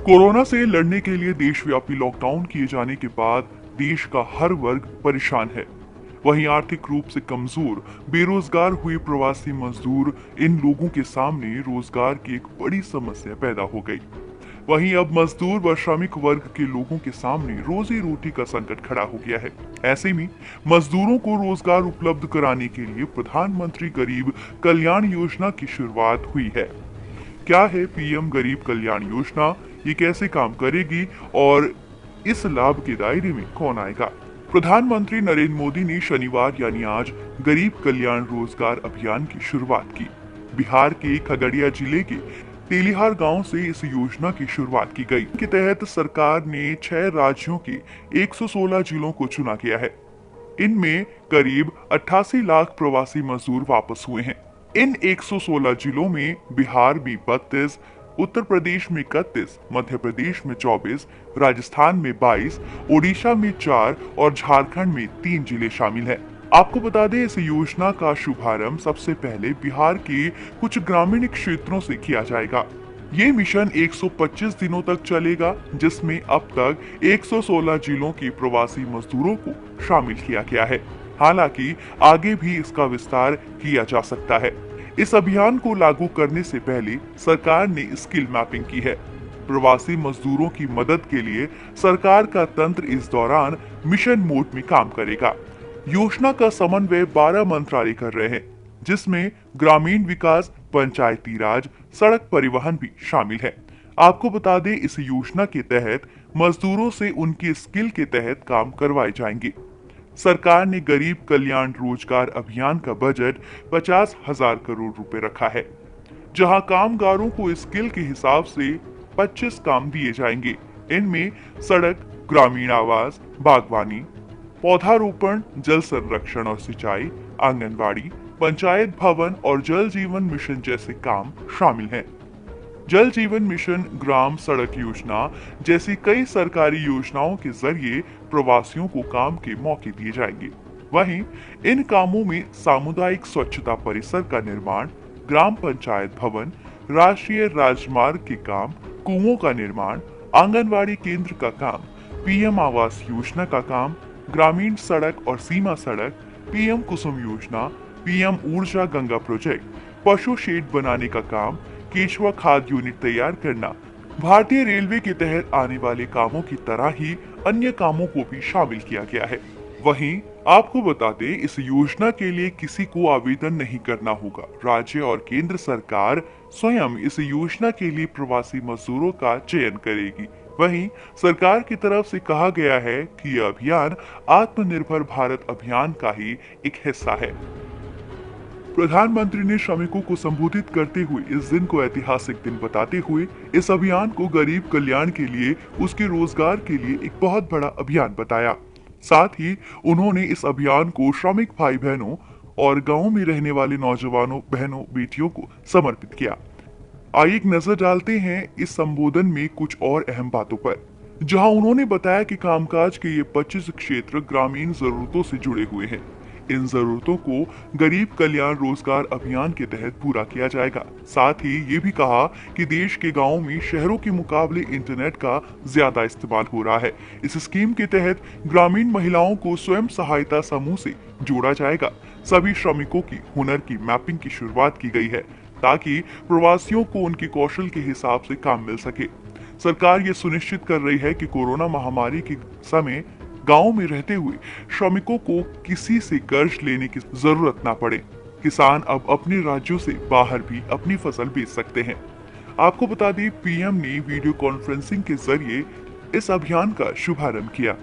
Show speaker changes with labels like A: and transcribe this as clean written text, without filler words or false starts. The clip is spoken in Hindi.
A: कोरोना से लड़ने के लिए देशव्यापी लॉकडाउन किए जाने के बाद देश का हर वर्ग परेशान है। वहीं आर्थिक रूप से कमजोर, बेरोजगार हुए प्रवासी मजदूर, इन लोगों के सामने रोजगार की एक बड़ी समस्या पैदा हो गई। वहीं अब मजदूर व श्रमिक वर्ग के लोगों के सामने रोजी रोटी का संकट खड़ा हो गया है। ऐसे में मजदूरों को रोजगार उपलब्ध कराने के लिए प्रधानमंत्री गरीब कल्याण योजना की शुरुआत हुई है। क्या है पीएम गरीब कल्याण योजना, ये कैसे काम करेगी और इस लाभ के दायरे में कौन आएगा? प्रधानमंत्री नरेंद्र मोदी ने शनिवार यानी आज गरीब कल्याण रोजगार अभियान की शुरुआत की। बिहार के खगड़िया जिले के तेलिहार गांव से इस योजना की शुरुआत की गई। के तहत सरकार ने 6 राज्यों के 116 जिलों को चुना गया है। इनमें करीब 88 लाख प्रवासी मजदूर वापस हुए हैं। इन 116 जिलों में बिहार में 32, उत्तर प्रदेश में 31, मध्य प्रदेश में 24, राजस्थान में 22, ओडिशा में 4 और झारखंड में 3 जिले शामिल हैं। आपको बता दें, इस योजना का शुभारंभ सबसे पहले बिहार के कुछ ग्रामीण क्षेत्रों से किया जाएगा। ये मिशन 125 दिनों तक चलेगा, जिसमें अब तक 116 जिलों के प्रवासी मजदूरों को शामिल किया गया है। हालांकि आगे भी इसका विस्तार किया जा सकता है। इस अभियान को लागू करने से पहले सरकार ने स्किल मैपिंग की है। प्रवासी मजदूरों की मदद के लिए सरकार का तंत्र इस दौरान मिशन मोड में काम करेगा। योजना का समन्वय 12 मंत्रालय कर रहे हैं, जिसमें ग्रामीण विकास, पंचायती राज, सड़क परिवहन भी शामिल है। आपको बता दें, इस योजना के तहत मजदूरों से उनकी स्किल के तहत काम करवाए जाएंगे। सरकार ने गरीब कल्याण रोजगार अभियान का बजट 50,000 करोड़ रुपए रखा है, जहां कामगारों को स्किल के हिसाब से 25 काम दिए जाएंगे। इनमें सड़क, ग्रामीण आवास, बागवानी, पौधारोपण, जल संरक्षण और सिंचाई, आंगनबाड़ी, पंचायत भवन और जल जीवन मिशन जैसे काम शामिल हैं। जल जीवन मिशन, ग्राम सड़क योजना जैसी कई सरकारी योजनाओं के जरिए प्रवासियों को काम के मौके दिए जाएंगे। वहीं इन कामों में सामुदायिक स्वच्छता परिसर का निर्माण, ग्राम पंचायत भवन, राष्ट्रीय राजमार्ग के काम, कुओं का निर्माण, आंगनवाड़ी केंद्र का काम, पीएम आवास योजना का काम, ग्रामीण सड़क और सीमा सड़क, पीएम कुसुम योजना, पीएम ऊर्जा गंगा प्रोजेक्ट, पशु शेड बनाने का काम, केचुआ खाद यूनिट तैयार करना, भारतीय रेलवे के तहत आने वाले कामों की तरह ही अन्य कामों को भी शामिल किया गया है। वहीं आपको बता दें, इस योजना के लिए किसी को आवेदन नहीं करना होगा। राज्य और केंद्र सरकार स्वयं इस योजना के लिए प्रवासी मजदूरों का चयन करेगी। वहीं सरकार की तरफ से कहा गया है कि यह अभियान आत्मनिर्भर भारत अभियान का ही एक हिस्सा है। प्रधानमंत्री ने श्रमिकों को संबोधित करते हुए इस दिन को ऐतिहासिक दिन बताते हुए इस अभियान को गरीब कल्याण के लिए, उसके रोजगार के लिए एक बहुत बड़ा अभियान बताया। साथ ही उन्होंने इस अभियान को श्रमिक भाई बहनों और गांव में रहने वाले नौजवानों, बहनों, बेटियों को समर्पित किया। आइए एक नजर डालते हैं इस संबोधन में कुछ और अहम बातों पर, जहां उन्होंने बताया कि कामकाज के ये 25 क्षेत्र ग्रामीण जरूरतों से जुड़े हुए हैं। इन जरूरतों को गरीब कल्याण रोजगार अभियान के तहत पूरा किया जाएगा। साथ ही ये भी कहा कि देश के गांवों में शहरों के मुकाबले इंटरनेट का ज्यादा इस्तेमाल हो रहा है। इस स्कीम के तहत ग्रामीण महिलाओं को स्वयं सहायता समूह से जोड़ा जाएगा। सभी श्रमिकों की हुनर की मैपिंग की शुरुआत की गई है, ताकि प्रवासियों को उनके कौशल के हिसाब से काम मिल सके। सरकार ये सुनिश्चित कर रही है कि कोरोना महामारी के समय गांव में रहते हुए श्रमिकों को किसी से कर्ज लेने की जरूरत ना पड़े। किसान अब अपने राज्यों से बाहर भी अपनी फसल बेच सकते हैं। आपको बता दें, पीएम ने वीडियो कॉन्फ्रेंसिंग के जरिए इस अभियान का शुभारंभ किया।